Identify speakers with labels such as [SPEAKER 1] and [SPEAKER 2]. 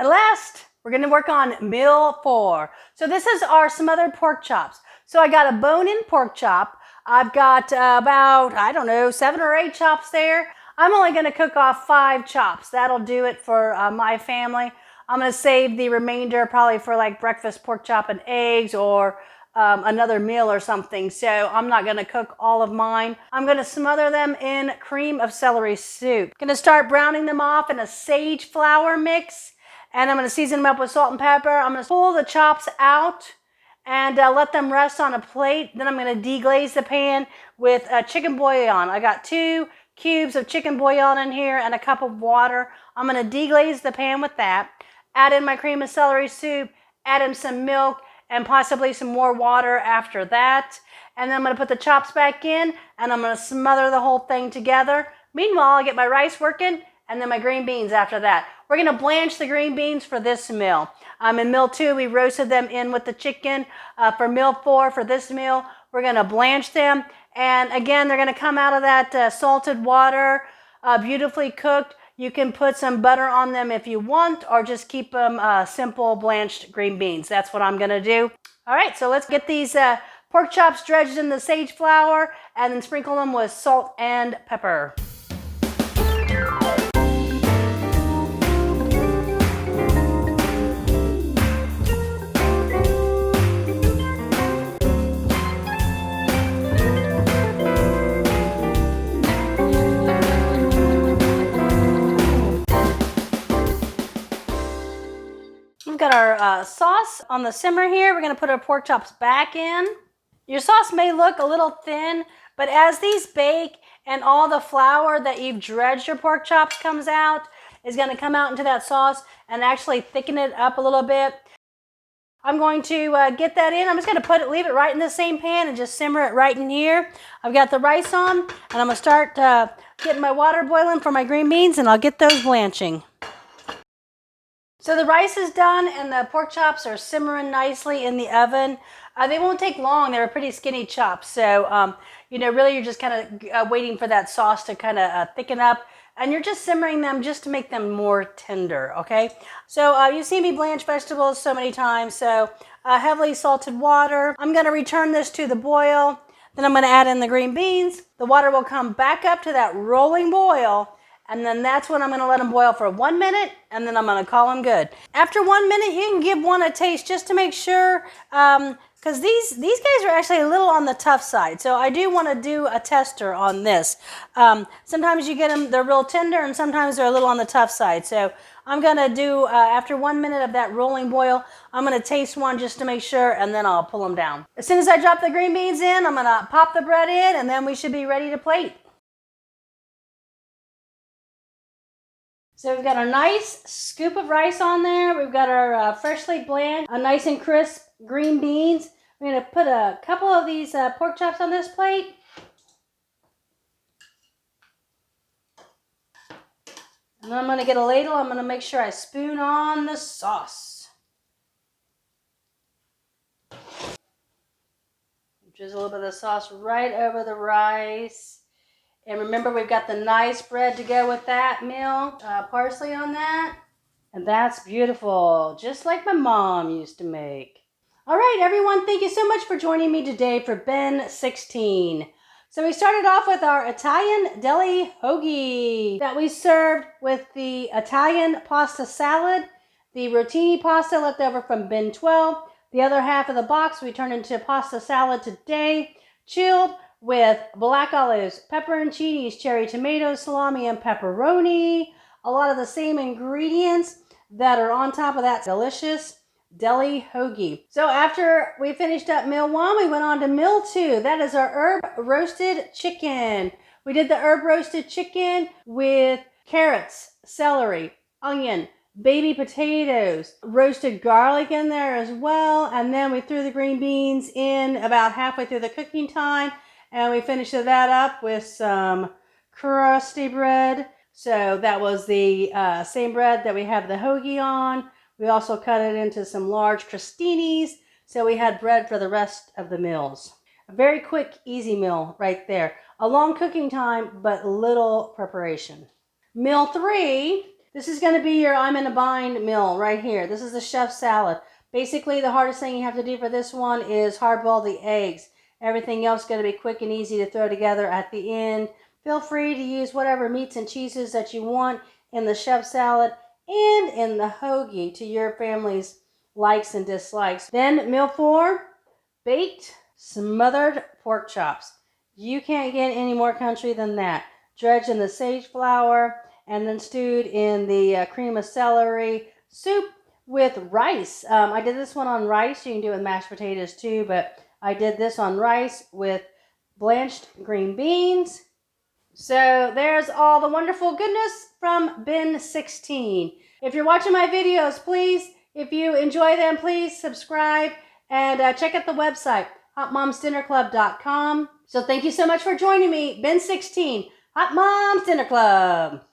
[SPEAKER 1] At last, we're going to work on meal 4. So this is our smothered pork chops. So I got a bone-in pork chop. I've got about, 7 or 8 chops there. I'm only going to cook off 5 chops. That'll do it for my family. I'm going to save the remainder probably for like breakfast pork chop and eggs or another meal or something. So I'm not going to cook all of mine. I'm going to smother them in cream of celery soup. I'm going to start browning them off in a sage flour mix. And I'm going to season them up with salt and pepper. I'm going to pull the chops out and let them rest on a plate. Then I'm going to deglaze the pan with chicken bouillon. I got 2 cubes of chicken bouillon in here and a cup of water. I'm going to deglaze the pan with that. Add in my cream of celery soup. Add in some milk and possibly some more water after that. And then I'm going to put the chops back in and I'm going to smother the whole thing together. Meanwhile, I get my rice working and then my green beans after that. We're going to blanch the green beans for this meal. In meal 2, we roasted them in with the chicken. For meal 4, for this meal, we're going to blanch them. And again, they're going to come out of that salted water, beautifully cooked. You can put some butter on them if you want, or just keep them simple blanched green beans. That's what I'm going to do. All right, so let's get these pork chops dredged in the sage flour and then sprinkle them with salt and pepper. We've got our sauce on the simmer here. We're going to put our pork chops back in. Your sauce may look a little thin, but as these bake and all the flour that you've dredged your pork chops comes out, is going to come out into that sauce and actually thicken it up a little bit. I'm going to get that in. I'm just going to leave it right in the same pan and just simmer it right in here. I've got the rice on, and I'm going to start getting my water boiling for my green beans, and I'll get those blanching. So the rice is done and the pork chops are simmering nicely in the oven. They won't take long. They're pretty skinny chops. So, really you're just kind of waiting for that sauce to kind of thicken up. And you're just simmering them just to make them more tender, okay? So you've seen me blanch vegetables so many times. So heavily salted water. I'm going to return this to the boil. Then I'm going to add in the green beans. The water will come back up to that rolling boil. And then that's when I'm going to let them boil for 1 minute, and then I'm going to call them good. After 1 minute, you can give one a taste just to make sure, because these guys are actually a little on the tough side. So I do want to do a tester on this. Sometimes you get them, they're real tender, and sometimes they're a little on the tough side. So I'm going to do, after 1 minute of that rolling boil, I'm going to taste one just to make sure, and then I'll pull them down. As soon as I drop the green beans in, I'm going to pop the bread in, and then we should be ready to plate. So we've got a nice scoop of rice on there. We've got our freshly blanched, nice and crisp green beans. We're going to put a couple of these pork chops on this plate. And then I'm going to get a ladle. I'm going to make sure I spoon on the sauce. Drizzle a little bit of the sauce right over the rice. And remember, we've got the nice bread to go with that meal. Parsley on that. And that's beautiful, just like my mom used to make. All right, everyone, thank you so much for joining me today for Ben 16. So we started off with our Italian deli hoagie that we served with the Italian pasta salad, the rotini pasta left over from Ben 12. The other half of the box we turned into pasta salad today, chilled with black olives, pepperoncinis, cherry tomatoes, salami, and pepperoni. A lot of the same ingredients that are on top of that delicious deli hoagie. So after we finished up meal 1, we went on to meal 2. That is our herb roasted chicken. We did the herb roasted chicken with carrots, celery, onion, baby potatoes, roasted garlic in there as well. And then we threw the green beans in about halfway through the cooking time. And we finished that up with some crusty bread. So that was the same bread that we have the hoagie on. We also cut it into some large crostinis. So we had bread for the rest of the meals. A very quick, easy meal right there. A long cooking time, but little preparation. Meal 3, This is going to be your I'm in a bind meal right here. This is the chef salad. Basically, the hardest thing you have to do for this one is hard-boil the eggs. Everything else is going to be quick and easy to throw together at the end. Feel free to use whatever meats and cheeses that you want in the chef salad and in the hoagie to your family's likes and dislikes. Then meal 4, baked smothered pork chops. You can't get any more country than that. Dredged in the sage flour and then stewed in the cream of celery soup with rice. I did this one on rice. You can do it with mashed potatoes too, but I did this on rice with blanched green beans. So there's all the wonderful goodness from bin 16. If you're watching my videos, please, if you enjoy them, please subscribe and check out the website, hotmomsdinnerclub.com. So thank you so much for joining me, bin 16, Hot Mom's Dinner Club.